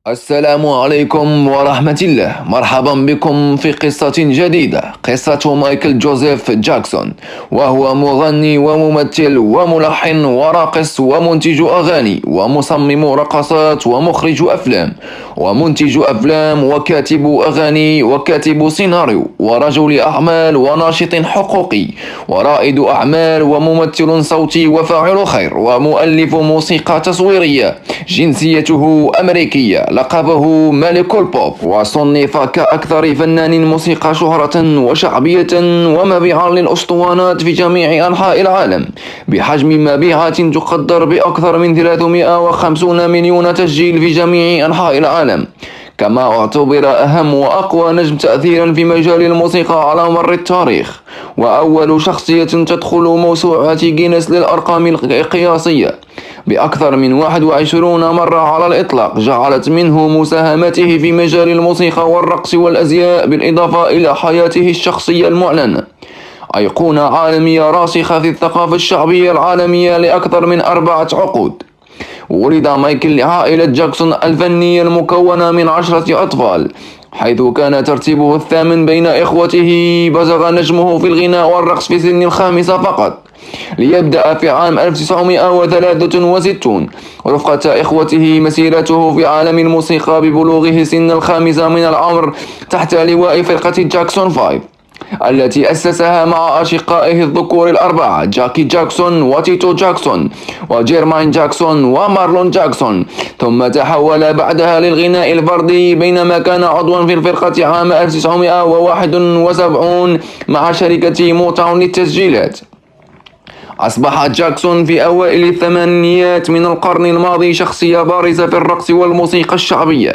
السلام عليكم ورحمة الله. مرحبا بكم في قصة جديدة، قصة مايكل جوزيف جاكسون، وهو مغني وممثل وملحن وراقص ومنتج أغاني ومصمم رقصات ومخرج أفلام ومنتج أفلام وكاتب أغاني وكاتب سيناريو ورجل أعمال وناشط حقوقي ورائد أعمال وممثل صوتي وفاعل خير ومؤلف موسيقى تصويرية. جنسيته أمريكية. لقبه ملك البوب، وصنف كأكثر فنان موسيقى شهرة وشعبية ومبيعا للأسطوانات في جميع أنحاء العالم، بحجم مبيعات تقدر بأكثر من 350 مليون تسجيل في جميع أنحاء العالم. كما اعتبر أهم وأقوى نجم تأثيرا في مجال الموسيقى على مر التاريخ، وأول شخصية تدخل موسوعة جينيس للأرقام القياسية بأكثر من 21 مرة على الإطلاق، جعلت منه مساهمته في مجال الموسيقى والرقص والأزياء بالإضافة إلى حياته الشخصية المعلنة أيقونة عالمية راسخة في الثقافة الشعبية العالمية لأكثر من 4 عقود. ولد مايكل لعائلة جاكسون الفنية المكونة من 10 أطفال، حيث كان ترتيبه الثامن بين إخوته. بزغ نجمه في الغناء والرقص في سن ال5 فقط، ليبدأ في عام 1963 رفقة إخوته مسيرته في عالم الموسيقى ببلوغه سن ال5 من العمر تحت لواء فرقة جاكسون 5، التي أسسها مع أشقائه الذكور ال4 جاكي جاكسون وتيتو جاكسون وجيرماين جاكسون ومارلون جاكسون. ثم تحول بعدها للغناء الفردي، بينما كان عضوا في الفرقة عام 1971 مع شركة موتاون للتسجيلات. أصبح جاكسون في أوائل الثمانينيات من القرن الماضي شخصية بارزة في الرقص والموسيقى الشعبية،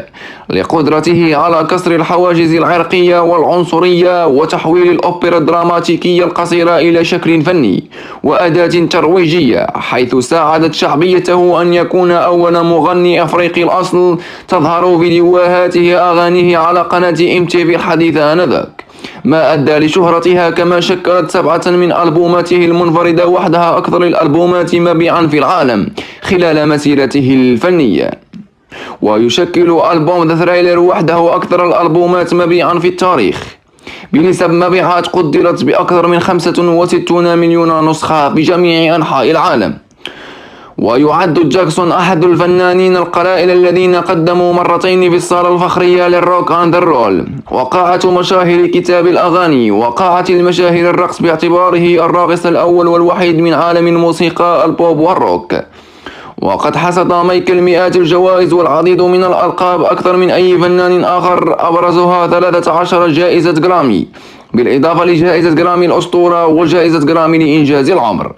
لقدرته على كسر الحواجز العرقية والعنصرية وتحويل الأوبرا الدراماتيكية القصيرة إلى شكل فني وأداة ترويجية، حيث ساعدت شعبيته أن يكون أول مغني أفريقي الأصل تظهر فيديوهاته أغانيه على قناة MTV الحديثة آنذاك، ما أدى لشهرتها. كما شكلت 7 من ألبوماته المنفردة وحدها أكثر الألبومات مبيعا في العالم خلال مسيرته الفنية، ويشكل ألبوم ذا ثريلر وحده أكثر الألبومات مبيعا في التاريخ، بنسب مبيعات قدرت بأكثر من 65 مليون نسخة بجميع أنحاء العالم. ويعد جاكسون أحد الفنانين القلائل الذين قدموا مرتين في الصالة الفخرية للروك أند رول، وقاعة مشاهير كتاب الأغاني، وقاعة المشاهير الرقص، باعتباره الراقص الأول والوحيد من عالم الموسيقى البوب والروك. وقد حصد مايكل مئات الجوائز والعديد من الألقاب أكثر من أي فنان آخر، أبرزها 13 جائزة جرامي، بالإضافة لجائزة جرامي الأسطورة وجائزة جرامي لإنجاز العمر،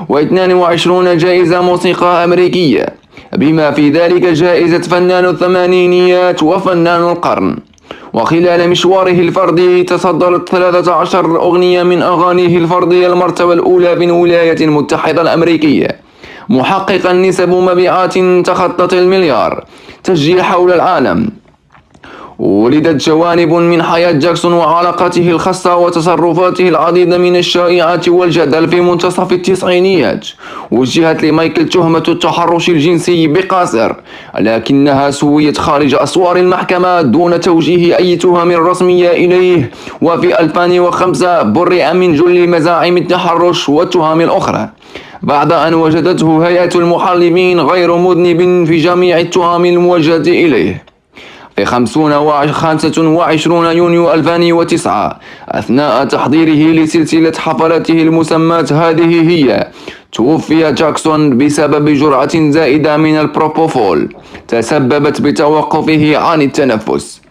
و22 جائزة موسيقى أمريكية، بما في ذلك جائزة فنان الثمانينيات وفنان القرن. وخلال مشواره الفردي تصدرت 13 أغنية من أغانيه الفردية المرتبة الأولى في الولايات المتحدة الأمريكية، محققا نسب مبيعات تخطت المليار تسجيل حول العالم. ولدت جوانب من حياة جاكسون وعلاقاته الخاصة وتصرفاته العديد من الشائعات والجدل. في منتصف التسعينيات وجهت لمايكل تهمة التحرش الجنسي بقاصر، لكنها سويت خارج أسوار المحكمة دون توجيه أي تهم رسمية إليه. وفي 2005 برئ من جل مزاعم التحرش والتهم الأخرى، بعد أن وجدته هيئة المحللين غير مذنب في جميع التهم الموجهة إليه. في 25 يونيو 2009 أثناء تحضيره لسلسلة حفلاته المسماة هذه هي، توفي جاكسون بسبب جرعة زائدة من البروبوفول تسببت بتوقفه عن التنفس.